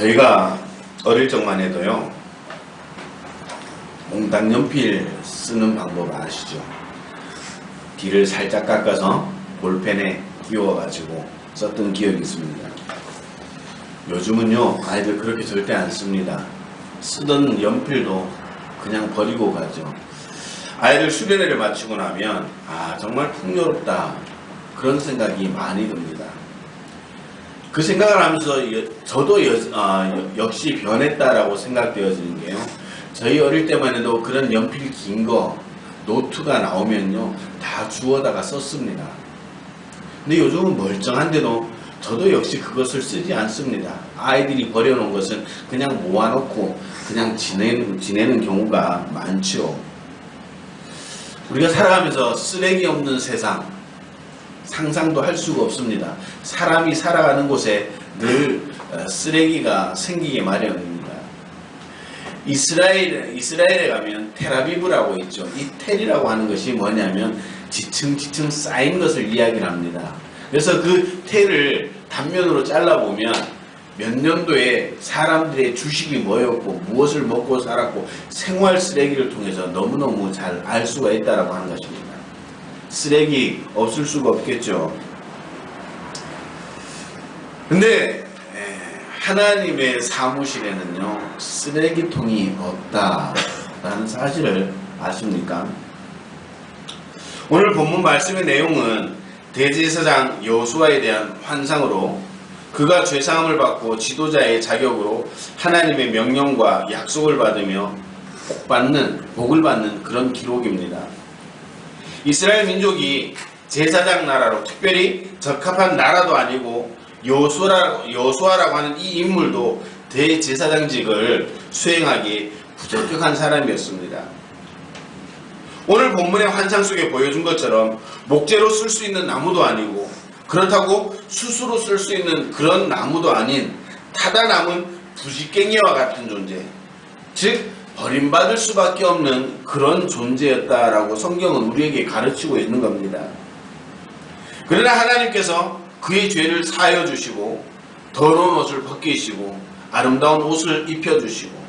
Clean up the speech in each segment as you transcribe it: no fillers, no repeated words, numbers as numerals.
저희가 어릴 적만 해도요, 몽땅 연필 쓰는 방법 아시죠? 뒤를 살짝 깎아서 볼펜에 끼워가지고 썼던 기억이 있습니다. 요즘은요, 아이들 그렇게 절대 안 씁니다. 쓰던 연필도 그냥 버리고 가죠. 아이들 수련회를 마치고 나면 정말 풍요롭다, 그런 생각이 많이 듭니다. 그 생각을 하면서 저도 역시 변했다라고 생각되어지는 게요, 저희 어릴 때만 해도 그런 연필 긴 거, 노트가 나오면요 다 주워다가 썼습니다. 근데 요즘은 멀쩡한데도 저도 역시 그것을 쓰지 않습니다. 아이들이 버려놓은 것은 그냥 모아놓고 그냥 지내는 경우가 많죠. 우리가 살아가면서 쓰레기 없는 세상 상상도 할 수가 없습니다. 사람이 살아가는 곳에 늘 쓰레기가 생기게 마련입니다. 이스라엘에 가면 텔아비브라고 있죠. 이 텔이라고 하는 것이 뭐냐면 지층 쌓인 것을 이야기를 합니다. 그래서 그 텔을 단면으로 잘라보면 몇 년도에 사람들의 주식이 뭐였고 무엇을 먹고 살았고 생활 쓰레기를 통해서 너무너무 잘 알 수가 있다라고 하는 것입니다. 쓰레기 없을 수가 없겠죠. 근데 하나님의 사무실에는요 쓰레기통이 없다라는 사실을 아십니까? 오늘 본문 말씀의 내용은 대제사장 여호수아에 대한 환상으로 그가 죄사함을 받고 지도자의 자격으로 하나님의 명령과 약속을 받으며 복을 받는 그런 기록입니다. 이스라엘 민족이 제사장 나라로, 특별히 적합한 나라도 아니고 여호수아라고 하는 이 인물도 대제사장직을 수행하기 부적격한 사람이었습니다. 오늘 본문의 환상 속에 보여준 것처럼 목재로 쓸 수 있는 나무도 아니고 그렇다고 숯으로 쓸 수 있는 그런 나무도 아닌 타다 남은 부직갱이와 같은 존재, 즉 버림받을 수밖에 없는 그런 존재였다라고 성경은 우리에게 가르치고 있는 겁니다. 그러나 하나님께서 그의 죄를 사하여 주시고 더러운 옷을 벗기시고 아름다운 옷을 입혀주시고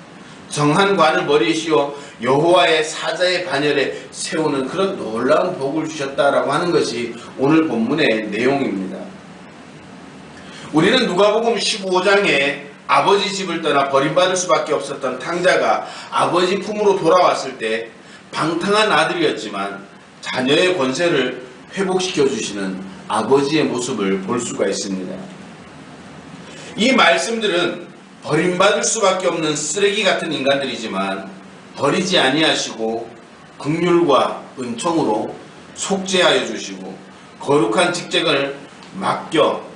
정한 관을 머리에 씌워 여호와의 사자의 반열에 세우는 그런 놀라운 복을 주셨다라고 하는 것이 오늘 본문의 내용입니다. 우리는 누가복음 15장에 아버지 집을 떠나 버림받을 수밖에 없었던 탕자가 아버지 품으로 돌아왔을 때 방탕한 아들이었지만 자녀의 권세를 회복시켜 주시는 아버지의 모습을 볼 수가 있습니다. 이 말씀들은 버림받을 수밖에 없는 쓰레기 같은 인간들이지만 버리지 아니하시고 긍휼과 은총으로 속죄하여 주시고 거룩한 직책을 맡겨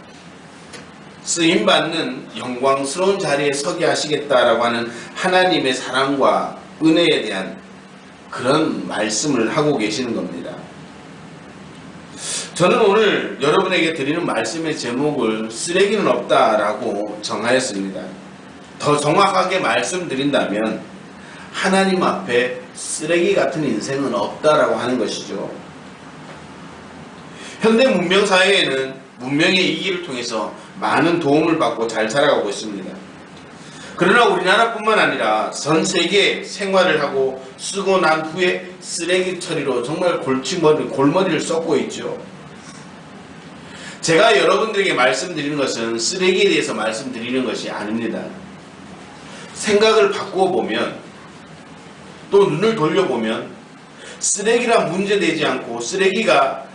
쓰임받는 영광스러운 자리에 서게 하시겠다라고 하는 하나님의 사랑과 은혜에 대한 그런 말씀을 하고 계시는 겁니다. 저는 오늘 여러분에게 드리는 말씀의 제목을 쓰레기는 없다라고 정하였습니다. 더 정확하게 말씀드린다면 하나님 앞에 쓰레기 같은 인생은 없다라고 하는 것이죠. 현대 문명 사회에는 문명의 이기를 통해서 많은 도움을 받고 잘 살아가고 있습니다. 그러나 우리나라뿐만 아니라 전 세계에 생활을 하고 쓰고 난 후에 쓰레기 처리로 정말 골머리를 썩고 있죠. 제가 여러분들에게 말씀드리는 것은 쓰레기에 대해서 말씀드리는 것이 아닙니다. 생각을 바꾸어 보면 또 눈을 돌려보면 쓰레기란 문제되지 않고 쓰레기가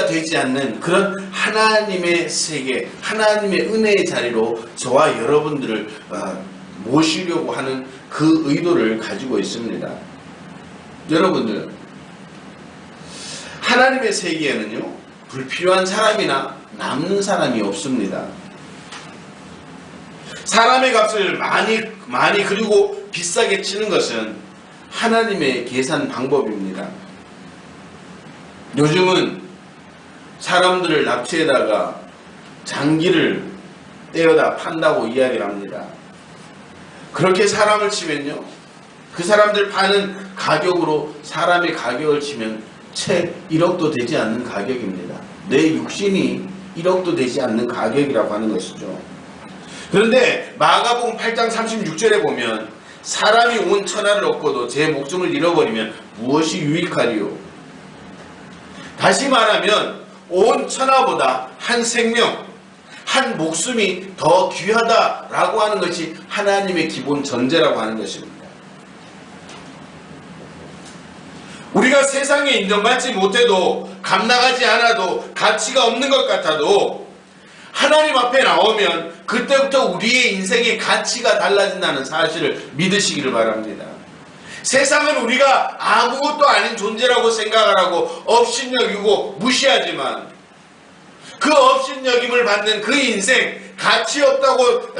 되지 않는 그런 하나님의 세계, 하나님의 은혜의 자리로 저와 여러분들을 모시려고 하는 그 의도를 가지고 있습니다. 여러분들, 하나님의 세계에는요 불필요한 사람이나 남는 사람이 없습니다. 사람의 값을 많이 그리고 비싸게 치는 것은 하나님의 계산 방법입니다. 요즘은 사람들을 납치에다가 장기를 떼어다 판다고 이야기를 합니다. 그렇게 사람을 치면요, 그 사람들 파는 가격으로 사람의 가격을 치면 채 1억도 되지 않는 가격입니다. 내 육신이 1억도 되지 않는 가격이라고 하는 것이죠. 그런데 마가복음 8장 36절에 보면 사람이 온 천하를 얻고도 제 목숨을 잃어버리면 무엇이 유익하리요? 다시 말하면 온 천하보다 한 생명, 한 목숨이 더 귀하다라고 하는 것이 하나님의 기본 전제라고 하는 것입니다. 우리가 세상에 인정받지 못해도 감당하지 않아도 가치가 없는 것 같아도 하나님 앞에 나오면 그때부터 우리의 인생의 가치가 달라진다는 사실을 믿으시기를 바랍니다. 세상은 우리가 아무것도 아닌 존재라고 생각을 하고 업신여기고 무시하지만 그 업신여김을 받는 그 인생, 가치 없다고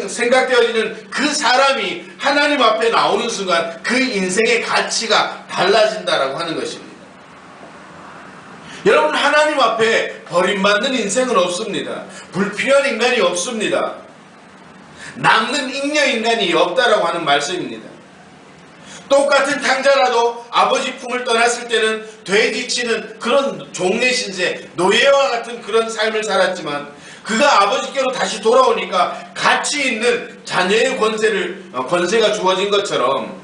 생각되어지는 그 사람이 하나님 앞에 나오는 순간 그 인생의 가치가 달라진다라고 하는 것입니다. 여러분, 하나님 앞에 버림받는 인생은 없습니다. 불필요한 인간이 없습니다. 남는 잉여 인간이 없다라고 하는 말씀입니다. 똑같은 탕자라도 아버지 품을 떠났을 때는 돼지치는 그런 종래 신세, 노예와 같은 그런 삶을 살았지만 그가 아버지께로 다시 돌아오니까 가치 있는 자녀의 권세가 주어진 것처럼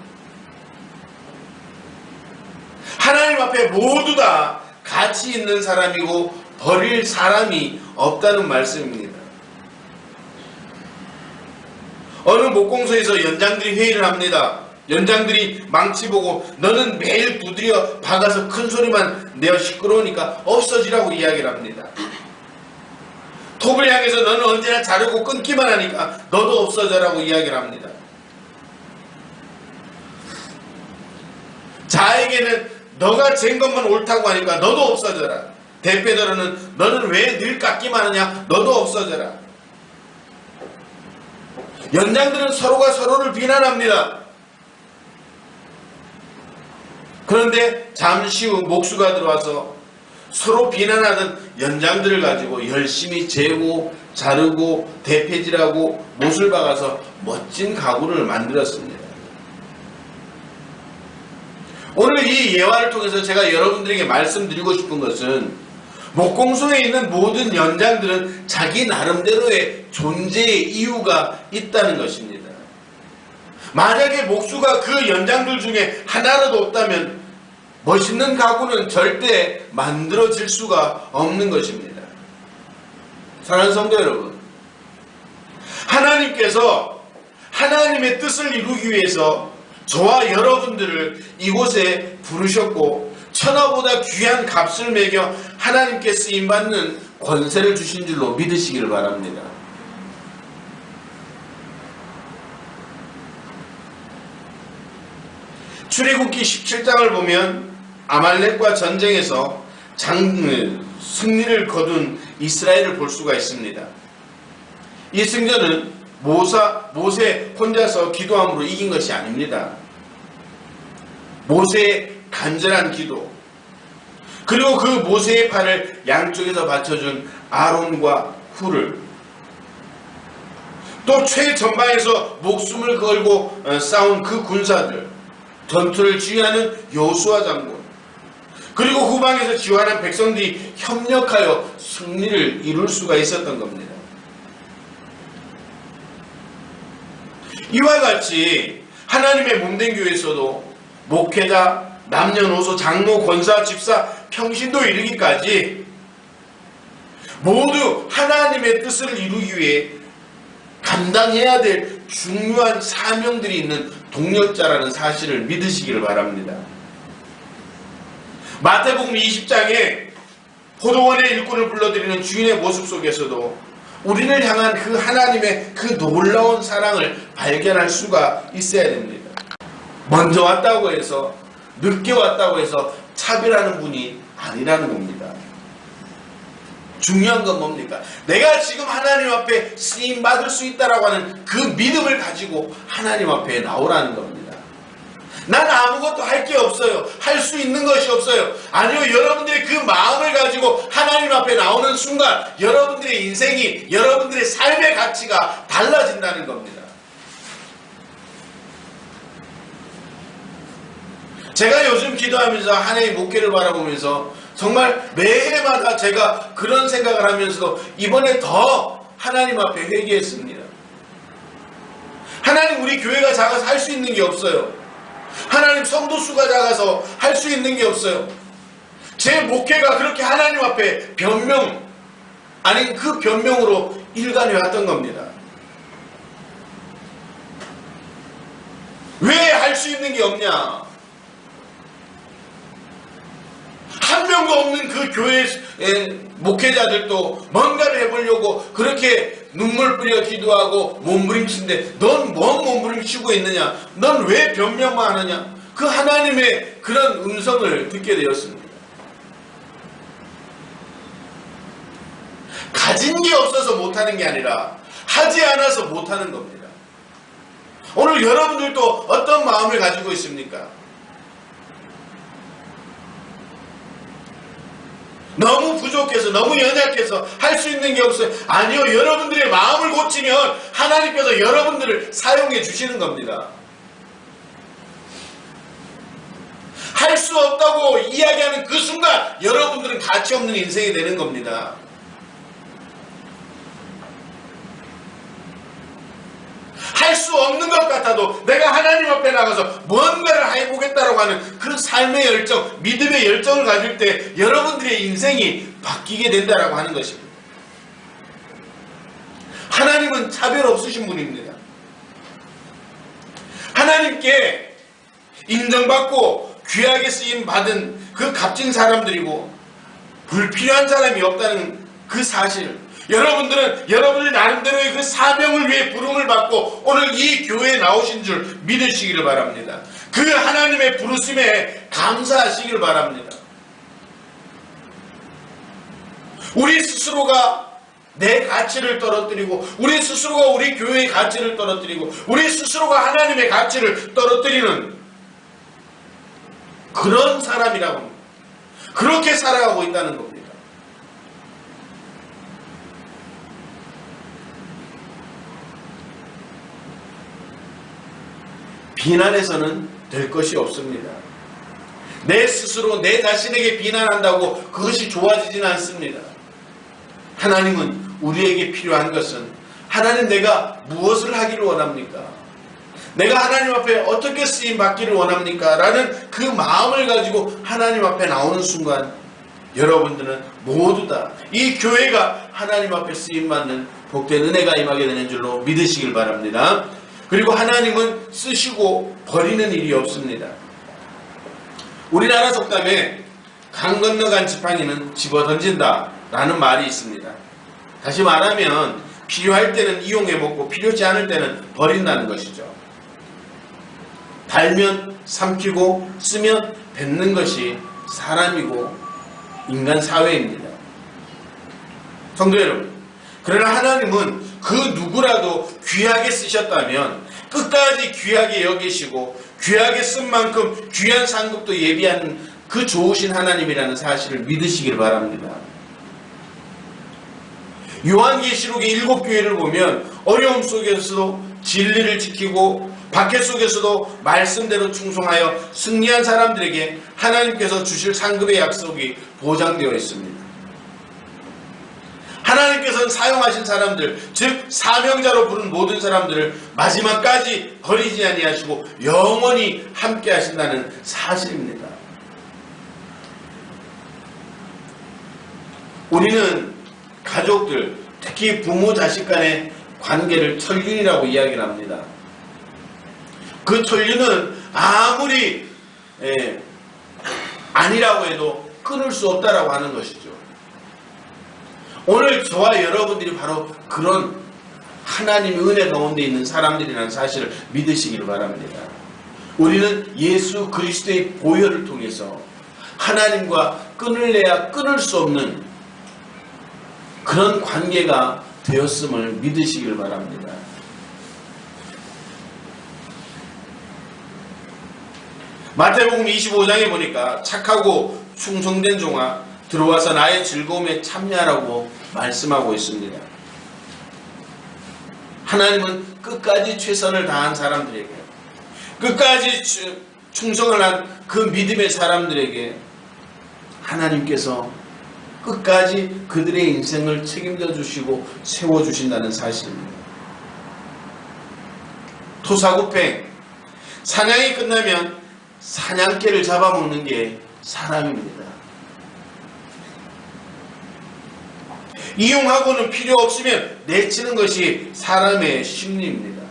하나님 앞에 모두 다 가치 있는 사람이고 버릴 사람이 없다는 말씀입니다. 어느 목공소에서 연장들이 회의를 합니다. 연장들이 망치 보고 너는 매일 두드려 박아서 큰 소리만 내어 시끄러우니까 없어지라고 이야기를 합니다. 톱을 향해서 너는 언제나 자르고 끊기만 하니까 너도 없어져라고 이야기를 합니다. 자에게는 너가 잰 것만 옳다고 하니까 너도 없어져라. 대패들은 너는 왜 늘 깎기만 하냐? 너도 없어져라. 연장들은 서로가 서로를 비난합니다. 그런데 잠시 후 목수가 들어와서 서로 비난하던 연장들을 가지고 열심히 재고 자르고 대패질하고 못을 박아서 멋진 가구를 만들었습니다. 오늘 이 예화를 통해서 제가 여러분들에게 말씀드리고 싶은 것은 목공소에 있는 모든 연장들은 자기 나름대로의 존재의 이유가 있다는 것입니다. 만약에 목수가 그 연장들 중에 하나라도 없다면 멋있는 가구는 절대 만들어질 수가 없는 것입니다. 사랑하는 성도 여러분, 하나님께서 하나님의 뜻을 이루기 위해서 저와 여러분들을 이곳에 부르셨고 천하보다 귀한 값을 매겨 하나님께 쓰임받는 권세를 주신 줄로 믿으시기를 바랍니다. 출애굽기 17장을 보면 아말렉과 전쟁에서 승리를 거둔 이스라엘을 볼 수가 있습니다. 이 승전은 모세 혼자서 기도함으로 이긴 것이 아닙니다. 모세의 간절한 기도, 그리고 그 모세의 팔을 양쪽에서 받쳐준 아론과 훌을, 또 최전방에서 목숨을 걸고 싸운 그 군사들, 전투를 지휘하는 여호수아 장군, 그리고 후방에서 지휘하는 백성들이 협력하여 승리를 이룰 수가 있었던 겁니다. 이와 같이 하나님의 몸된 교회에서도 목회자, 남녀노소, 장로, 권사, 집사, 평신도 이르기까지 모두 하나님의 뜻을 이루기 위해 감당해야 될 중요한 사명들이 있는 동력자라는 사실을 믿으시기를 바랍니다. 마태복음 20장에 포도원의 일꾼을 불러들이는 주인의 모습 속에서도 우리를 향한 그 하나님의 그 놀라운 사랑을 발견할 수가 있어야 됩니다. 먼저 왔다고 해서, 늦게 왔다고 해서 차별하는 분이 아니라는 겁니다. 중요한 건 뭡니까? 내가 지금 하나님 앞에 쓰임받을 수 있다라고 하는 그 믿음을 가지고 하나님 앞에 나오라는 겁니다. 난 아무것도 할 게 없어요. 할 수 있는 것이 없어요. 아니요, 여러분들의 그 마음을 가지고 하나님 앞에 나오는 순간 여러분들의 인생이, 여러분들의 삶의 가치가 달라진다는 겁니다. 제가 요즘 기도하면서 한 해의 목회를 바라보면서 정말 매해마다 제가 그런 생각을 하면서도 이번에 더 하나님 앞에 회개했습니다. 하나님, 우리 교회가 작아서 할 수 있는 게 없어요. 하나님, 성도 수가 작아서 할 수 있는 게 없어요. 제 목회가 그렇게 하나님 앞에 변명 아닌 그 변명으로 일관해 왔던 겁니다. 왜 할 수 있는 게 없냐? 한 명도 없는 그 교회 목회자들도 뭔가를 해보려고 그렇게 눈물 뿌려 기도하고 몸부림치는데, 넌 뭔 몸부림치고 있느냐? 넌 왜 변명만 하느냐? 그 하나님의 그런 음성을 듣게 되었습니다. 가진 게 없어서 못하는 게 아니라 하지 않아서 못하는 겁니다. 오늘 여러분들도 어떤 마음을 가지고 있습니까? 너무 부족해서, 너무 연약해서 할 수 있는 게 없어요. 아니요, 여러분들의 마음을 고치면 하나님께서 여러분들을 사용해 주시는 겁니다. 할 수 없다고 이야기하는 그 순간 여러분들은 가치 없는 인생이 되는 겁니다. 할 수 없는 것 같아도 내가 하나님 앞에 나가서 뭔가를 해보겠다라고 하는 그 삶의 열정, 믿음의 열정을 가질 때 여러분들의 인생이 바뀌게 된다라고 하는 것입니다. 하나님은 차별 없으신 분입니다. 하나님께 인정받고 귀하게 쓰임 받은 그 값진 사람들이고 불필요한 사람이 없다는 그 사실, 여러분들은 여러분의 나름대로의 그 사명을 위해 부름을 받고 오늘 이 교회에 나오신 줄 믿으시기를 바랍니다. 그 하나님의 부르심에 감사하시기를 바랍니다. 우리 스스로가 내 가치를 떨어뜨리고, 우리 스스로가 우리 교회의 가치를 떨어뜨리고, 우리 스스로가 하나님의 가치를 떨어뜨리는 그런 사람이라고 합니다. 그렇게 살아가고 있다는 겁니다. 비난해서는 될 것이 없습니다. 내 스스로 내 자신에게 비난한다고 그것이 좋아지지는 않습니다. 하나님은 우리에게 필요한 것은, 하나님, 내가 무엇을 하기를 원합니까? 내가 하나님 앞에 어떻게 쓰임 받기를 원합니까? 라는 그 마음을 가지고 하나님 앞에 나오는 순간 여러분들은 모두 다 이 교회가 하나님 앞에 쓰임 받는 복된 은혜가 임하게 되는 줄로 믿으시길 바랍니다. 그리고 하나님은 쓰시고 버리는 일이 없습니다. 우리나라 속담에 강 건너간 지팡이는 집어던진다 라는 말이 있습니다. 다시 말하면 필요할 때는 이용해 먹고 필요치 않을 때는 버린다는 것이죠. 달면 삼키고 쓰면 뱉는 것이 사람이고 인간 사회입니다. 성도 여러분, 그러나 하나님은 그 누구라도 귀하게 쓰셨다면 끝까지 귀하게 여기시고 귀하게 쓴 만큼 귀한 상급도 예비하는 그 좋으신 하나님이라는 사실을 믿으시길 바랍니다. 요한계시록의 7교회를 보면 어려움 속에서도 진리를 지키고 박해 속에서도 말씀대로 충성하여 승리한 사람들에게 하나님께서 주실 상급의 약속이 보장되어 있습니다. 하나님께서는 사용하신 사람들, 즉 사명자로 부른 모든 사람들을 마지막까지 버리지 아니하시고 영원히 함께 하신다는 사실입니다. 우리는 가족들, 특히 부모 자식 간의 관계를 천륜이라고 이야기를 합니다. 그 천륜은 아무리 아니라고 해도 끊을 수 없다라고 하는 것이죠. 오늘 저와 여러분들이 바로 그런 하나님의 은혜 가운데 있는 사람들이라는 사실을 믿으시기를 바랍니다. 우리는 예수 그리스도의 보혈을 통해서 하나님과 끊을래야 끊을 수 없는 그런 관계가 되었음을 믿으시기를 바랍니다. 마태복음 25장에 보니까 착하고 충성된 종아 들어와서 나의 즐거움에 참여하라고 말씀하고 있습니다. 하나님은 끝까지 최선을 다한 사람들에게, 끝까지 충성을 한 그 믿음의 사람들에게 하나님께서 끝까지 그들의 인생을 책임져 주시고 세워주신다는 사실입니다. 토사구팽. 사냥이 끝나면 사냥개를 잡아먹는 게 사람입니다. 이용하고는 필요 없으면 내치는 것이 사람의 심리입니다.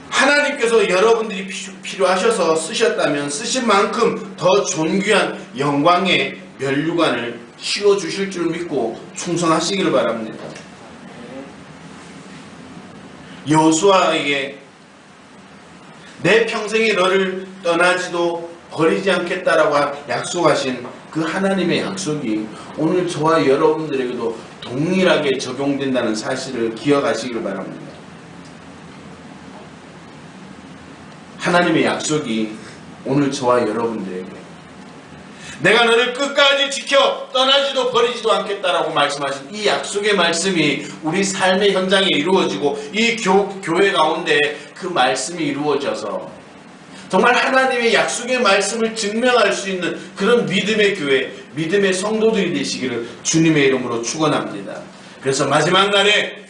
하나님께서 여러분들이 필요하셔서 쓰셨다면 쓰신 만큼 더 존귀한 영광의 면류관을 씌워주실 줄 믿고 충성하시기를 바랍니다. 여호수아에게 내 평생에 너를 떠나지도 버리지 않겠다라고 약속하신 그 하나님의 약속이 오늘 저와 여러분들에게도 동일하게 적용된다는 사실을 기억하시길 바랍니다. 하나님의 약속이 오늘 저와 여러분들에게 내가 너를 끝까지 지켜 떠나지도 버리지도 않겠다라고 말씀하신 이 약속의 말씀이 우리 삶의 현장에 이루어지고 이 교회 가운데 그 말씀이 이루어져서 정말 하나님의 약속의 말씀을 증명할 수 있는 그런 믿음의 교회, 믿음의 성도들이 되시기를 주님의 이름으로 축원합니다. 그래서 마지막 날에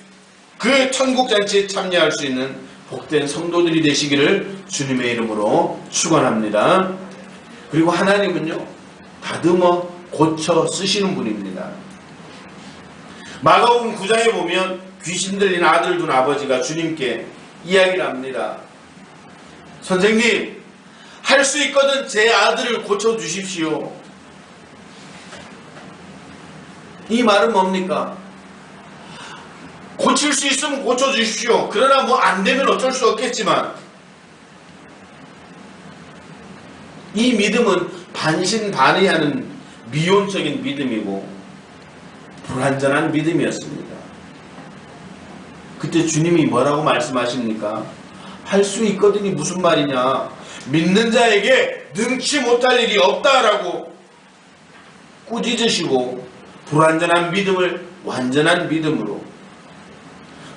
그 천국잔치에 참여할 수 있는 복된 성도들이 되시기를 주님의 이름으로 축원합니다. 그리고 하나님은요, 다듬어 고쳐 쓰시는 분입니다. 마가복음 9장에 보면 귀신 들린 아들을 둔 아버지가 주님께 이야기를 합니다. 선생님, 할 수 있거든 제 아들을 고쳐주십시오. 이 말은 뭡니까? 고칠 수 있으면 고쳐주십시오. 그러나 뭐 안 되면 어쩔 수 없겠지만, 이 믿음은 반신반의하는 미온적인 믿음이고 불완전한 믿음이었습니다. 그때 주님이 뭐라고 말씀하십니까? 할 수 있거든이 무슨 말이냐? 믿는 자에게 능치 못할 일이 없다라고 꾸짖으시고 불완전한 믿음을 완전한 믿음으로,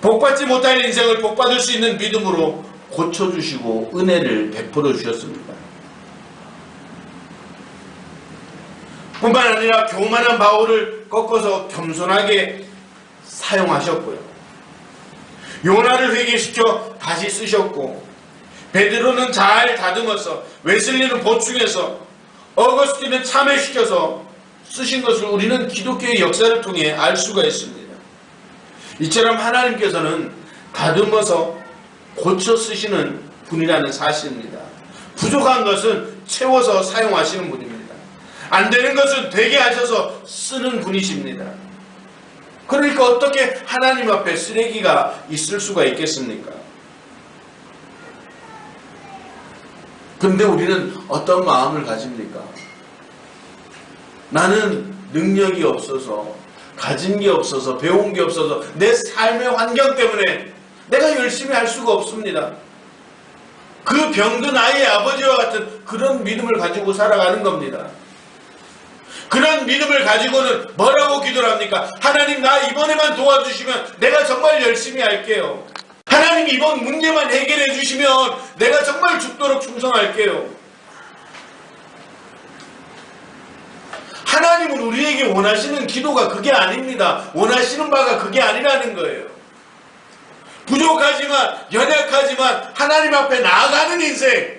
복받지 못할 인생을 복받을 수 있는 믿음으로 고쳐주시고 은혜를 베풀어 주셨습니다. 뿐만 아니라 교만한 바울을 꺾어서 겸손하게 사용하셨고요. 요나를 회개시켜 다시 쓰셨고, 베드로는 잘 다듬어서, 웨슬리는 보충해서, 어거스틴은 참회시켜서 쓰신 것을 우리는 기독교의 역사를 통해 알 수가 있습니다. 이처럼 하나님께서는 다듬어서 고쳐 쓰시는 분이라는 사실입니다. 부족한 것은 채워서 사용하시는 분입니다. 안 되는 것은 되게 하셔서 쓰는 분이십니다. 그러니까 어떻게 하나님 앞에 쓰레기가 있을 수가 있겠습니까? 근데 우리는 어떤 마음을 가집니까? 나는 능력이 없어서, 가진 게 없어서, 배운 게 없어서, 내 삶의 환경 때문에 내가 열심히 할 수가 없습니다. 그 병든 아이의 아버지와 같은 그런 믿음을 가지고 살아가는 겁니다. 그런 믿음을 가지고는 뭐라고 기도를 합니까? 하나님, 나 이번에만 도와주시면 내가 정말 열심히 할게요. 하나님, 이번 문제만 해결해 주시면 내가 정말 죽도록 충성할게요. 하나님은 우리에게 원하시는 기도가 그게 아닙니다. 원하시는 바가 그게 아니라는 거예요. 부족하지만, 연약하지만 하나님 앞에 나아가는 인생,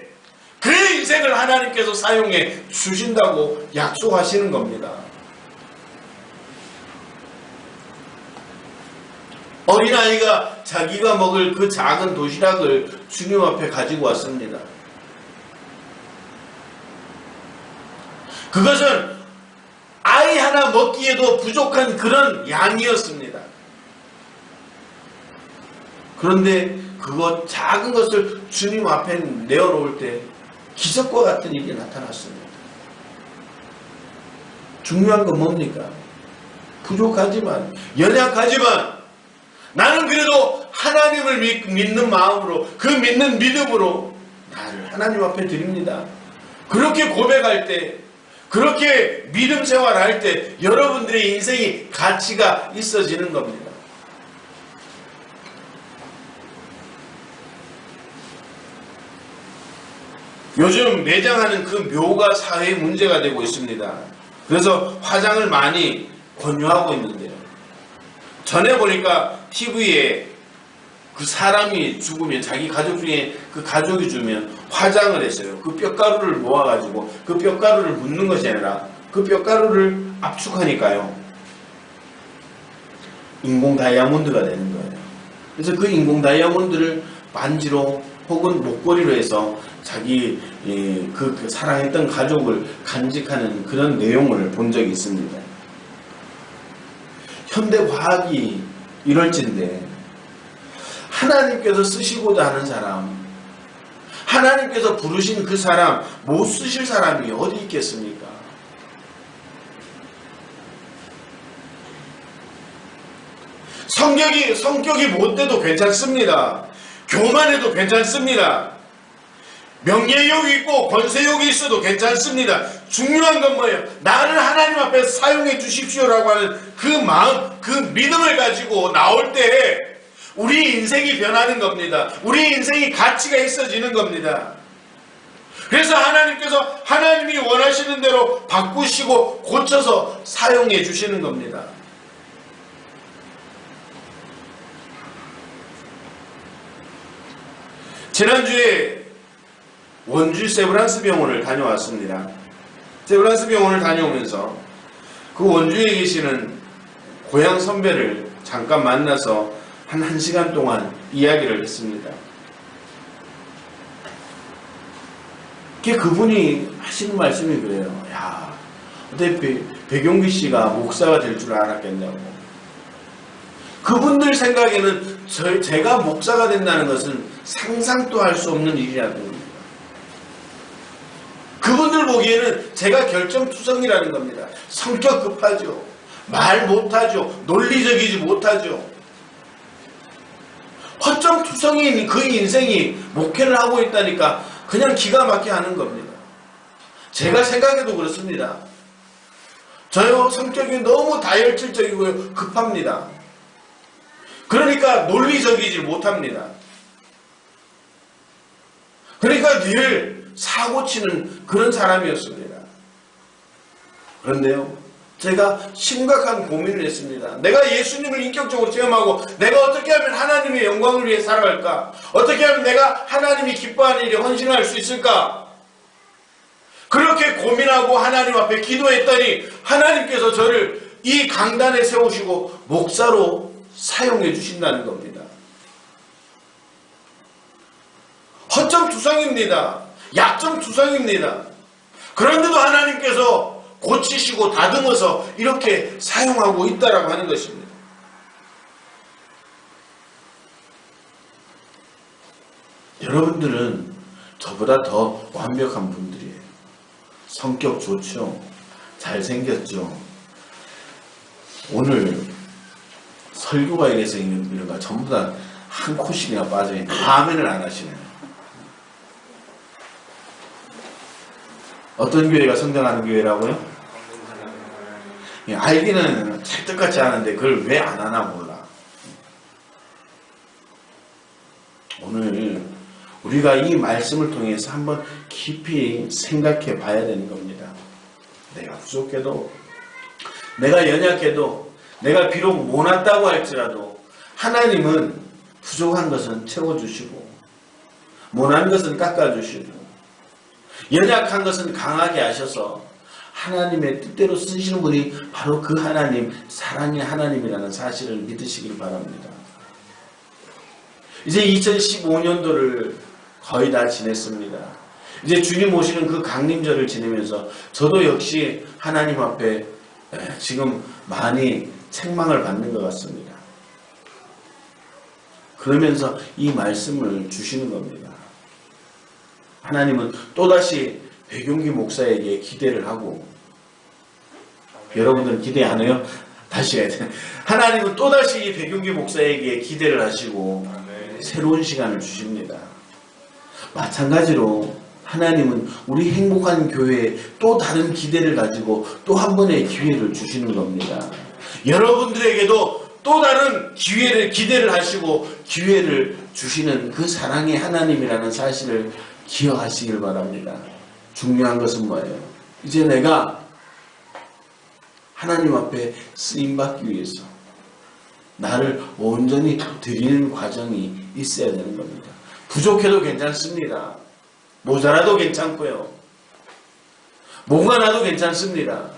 그 인생을 하나님께서 사용해 주신다고 약속하시는 겁니다. 어린아이가 자기가 먹을 그 작은 도시락을 주님 앞에 가지고 왔습니다. 그것은 아이 하나 먹기에도 부족한 그런 양이었습니다. 그런데 그것 작은 것을 주님 앞에 내어놓을 때 기적과 같은 일이 나타났습니다. 중요한 건 뭡니까? 부족하지만, 연약하지만 나는 그래도 하나님을 믿는 마음으로, 그 믿는 믿음으로 나를 하나님 앞에 드립니다. 그렇게 고백할 때, 그렇게 믿음 생활할 때 여러분들의 인생이 가치가 있어지는 겁니다. 요즘 매장하는 그 묘가 사회의 문제가 되고 있습니다. 그래서 화장을 많이 권유하고 있는데요. 전에 보니까 TV에 그 사람이 죽으면 자기 가족 중에 그 가족이 죽으면 화장을 했어요. 그 뼈가루를 모아가지고 그 뼈가루를 묻는 것이 아니라 그 뼈가루를 압축하니까요. 인공 다이아몬드가 되는 거예요. 그래서 그 인공 다이아몬드를 반지로 혹은 목걸이로 해서 자기 그 사랑했던 가족을 간직하는 그런 내용을 본 적이 있습니다. 현대 과학이 이럴진데 하나님께서 쓰시고자 하는 사람, 하나님께서 부르신 그 사람, 못 쓰실 사람이 어디 있겠습니까? 성격이 못돼도 괜찮습니다. 교만해도 괜찮습니다. 명예욕이 있고 권세욕이 있어도 괜찮습니다. 중요한 건 뭐예요? 나를 하나님 앞에 사용해 주십시오라고 하는 그 마음, 그 믿음을 가지고 나올 때 우리 인생이 변하는 겁니다. 우리 인생이 가치가 있어지는 겁니다. 그래서 하나님께서 하나님이 원하시는 대로 바꾸시고 고쳐서 사용해 주시는 겁니다. 지난주에 원주 세브란스 병원을 다녀왔습니다. 세브란스 병원을 다녀오면서 그 원주에 계시는 고향 선배를 잠깐 만나서 한 1시간 동안 이야기를 했습니다. 그분이 하시는 말씀이 그래요. 야, 어떻게 백용기 씨가 목사가 될 줄 알았겠냐고. 그분들 생각에는 제가 목사가 된다는 것은 상상도 할 수 없는 일이라는 겁니다. 그분들 보기에는 제가 결정투성이라는 겁니다. 성격 급하죠. 말 못하죠. 논리적이지 못하죠. 허점투성이인 그 인생이 목회를 하고 있다니까 그냥 기가 막히게 하는 겁니다. 제가 생각해도 그렇습니다. 저요 성격이 너무 다혈질적이고 급합니다. 그러니까 논리적이지 못합니다. 그러니까 늘 사고치는 그런 사람이었습니다. 그런데요, 제가 심각한 고민을 했습니다. 내가 예수님을 인격적으로 체험하고 내가 어떻게 하면 하나님의 영광을 위해 살아갈까? 어떻게 하면 내가 하나님이 기뻐하는 일에 헌신할 수 있을까? 그렇게 고민하고 하나님 앞에 기도했더니 하나님께서 저를 이 강단에 세우시고 목사로 사용해 주신다는 겁니다. 허점투성입니다. 약점투성입니다. 그런데도 하나님께서 고치시고 다듬어서 이렇게 사용하고 있다라고 하는 것입니다. 여러분들은 저보다 더 완벽한 분들이에요. 성격 좋죠. 잘생겼죠. 오늘 설교가 이래서 이런가 전부 다 한 코씩이나 빠져있는 아멘을 안 하시네요. 어떤 교회가 성장하는 교회라고요? 알기는 찰떡같이 하는데 그걸 왜 안 하나 몰라. 오늘 우리가 이 말씀을 통해서 한번 깊이 생각해 봐야 되는 겁니다. 내가 부족해도, 내가 연약해도, 내가 비록 못났다고 할지라도 하나님은 부족한 것은 채워주시고 못난 것은 깎아주시고 연약한 것은 강하게 하셔서 하나님의 뜻대로 쓰시는 분이 바로 그 하나님, 사랑의 하나님이라는 사실을 믿으시길 바랍니다. 이제 2015년도를 거의 다 지냈습니다. 이제 주님 오시는 그 강림절을 지내면서 저도 역시 하나님 앞에 지금 많이 책망을 받는 것 같습니다. 그러면서 이 말씀을 주시는 겁니다. 하나님은 또다시 백용기 목사에게 기대를 하고, 여러분들은 기대 안 해요? 다시 해야 돼. 하나님은 또다시 이 백용기 목사에게 기대를 하시고 새로운 시간을 주십니다. 마찬가지로 하나님은 우리 행복한 교회에 또 다른 기대를 가지고 또 한 번의 기회를 주시는 겁니다. 여러분들에게도 또 다른 기대를 하시고 기회를 주시는 그 사랑의 하나님이라는 사실을 기억하시길 바랍니다. 중요한 것은 뭐예요? 이제 내가 하나님 앞에 쓰임받기 위해서 나를 온전히 드리는 과정이 있어야 되는 겁니다. 부족해도 괜찮습니다. 모자라도 괜찮고요. 뭐가 나도 괜찮습니다.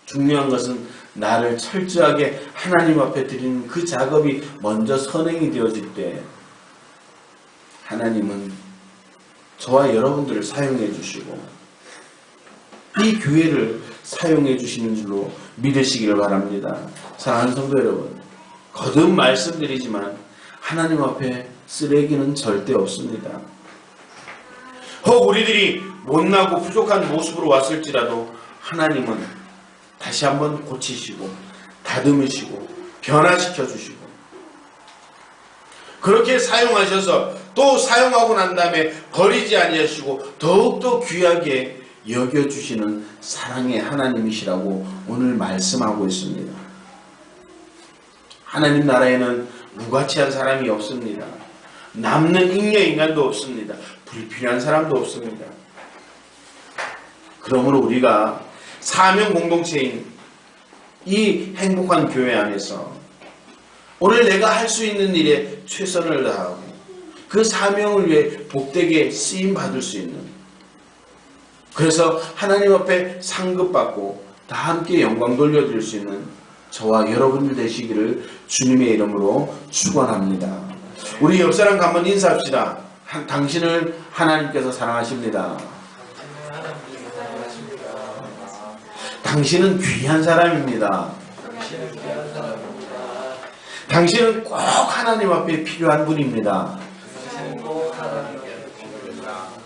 중요한 것은 나를 철저하게 하나님 앞에 드리는 그 작업이 먼저 선행이 되어질 때 하나님은 저와 여러분들을 사용해 주시고 이 교회를 사용해 주시는 줄로 믿으시기를 바랍니다. 사랑하는 성도 여러분, 거듭 말씀드리지만 하나님 앞에 쓰레기는 절대 없습니다. 혹 우리들이 못나고 부족한 모습으로 왔을지라도 하나님은 다시 한번 고치시고 다듬으시고 변화시켜 주시고 그렇게 사용하셔서 또 사용하고 난 다음에 버리지 아니하시고 더욱더 귀하게 여겨주시는 사랑의 하나님이시라고 오늘 말씀하고 있습니다. 하나님 나라에는 무가치한 사람이 없습니다. 남는 잉여인간도 없습니다. 불필요한 사람도 없습니다. 그러므로 우리가 사명 공동체인 이 행복한 교회 안에서 오늘 내가 할 수 있는 일에 최선을 다하고 그 사명을 위해 복되게 쓰임받을 수 있는, 그래서 하나님 앞에 상급받고 다 함께 영광 돌려드릴 수 있는 저와 여러분들 되시기를 주님의 이름으로 축원합니다. 우리 옆 사람과 한번 인사합시다. 당신을 하나님께서 사랑하십니다. 당신은 귀한 사람입니다. 당신은 꼭 하나님 앞에 필요한 분입니다.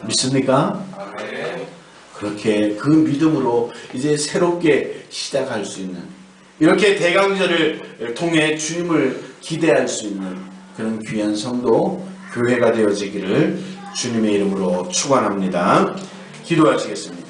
믿습니까? 그렇게 그 믿음으로 이제 새롭게 시작할 수 있는, 이렇게 대강절을 통해 주님을 기대할 수 있는 그런 귀한 성도 교회가 되어지기를 주님의 이름으로 축원합니다. 기도하시겠습니다.